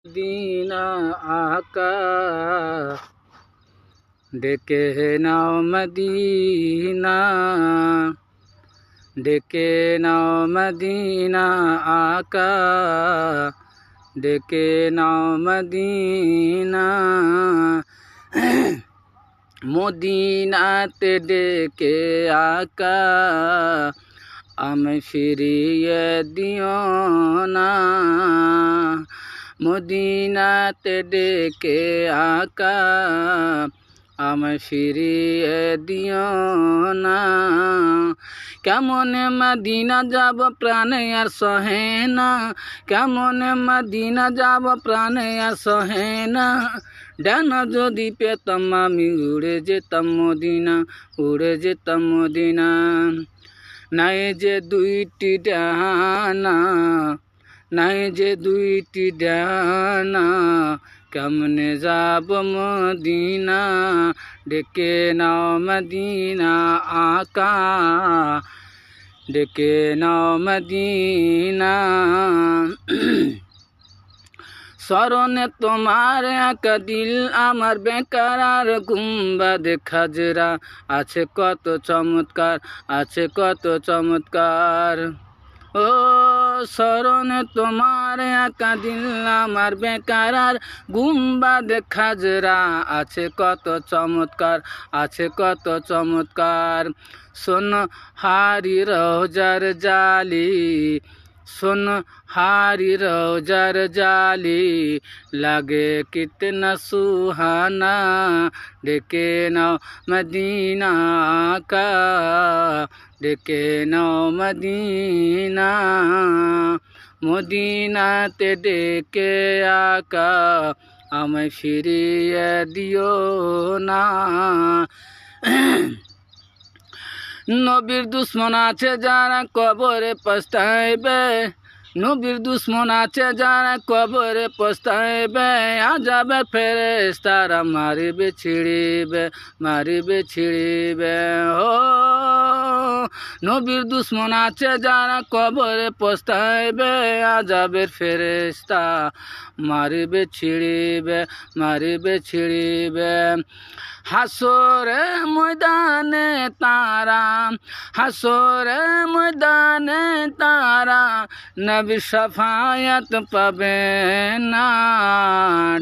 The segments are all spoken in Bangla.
মদিনা আকা ডেকে নাও মদিনা, ডেকে নাও মদিনা আকা, ডেকে নাও মদিনা। মদিনাতে ডেকে আকা আমি ফিরিয়ে দিও না। মদিনাতে ডেকে আকা আমি ফিরিয়ে দিও না। কেমনে মদিনা যাব প্রাণে আর সহে না, কেমনে মদিনা যাব প্রাণে আর সহে না। ডানা যদি পেতাম আমি উড়ে যেতাম মদিনা, উড়ে যেতাম মদিনা। নাই যে দুইটি ডানা, নাই যে দুইটি ডানা, কেমনে যাব মদিনা। ডেকে নাও মদিনা আকা, ডেকে নাও মদিনা। স্মরণে তোমার আঁকা দিল আমার বেকার আর গুম্বাদ খাজরা আছে কত চমৎকার, আছে কত চমৎকার। ও স্মরণে তোমার আঁকা দিল আমার বেকার আর গুম্বাদ খাজরা আছে কত চমৎকার, আছে কত চমৎকার। শোন হারি রোজার জালি, सुन हारी रोजर जाली लगे कितना सुहाना। डेके नाओ मदीना का, डेके नाओ मदीना। मदीना ते डेके आका हमें फिरिए दियो ना। নবীর দুশ্মন আছে যারা কবরে পস্তাইবে, নবীর দুশ্মন আছে যারা কবরে পস্তাইবে। আযাবের ফেরেশতারা মারিবে ছিড়িবে, মারিবে ছিড়িবে। ও নবীর দুশ্মন আছে যারা কবরে পস্তাইবে। আযাবের ফেরেশতা মারিবে ছিড়িবে, মারিবে ছিড়িবে। হাসরে ময়দানে তারা, হাসরে ময়দানে তারা নবী শাফায়াত পাবে না।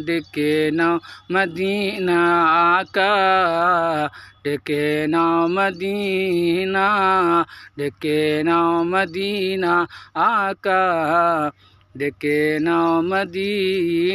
ডেকে নাও মদিনা আকা, ডেকে নাও মদিনা, ডেকে নাও মদিনা আকা, ডেকে নাও মদিনা।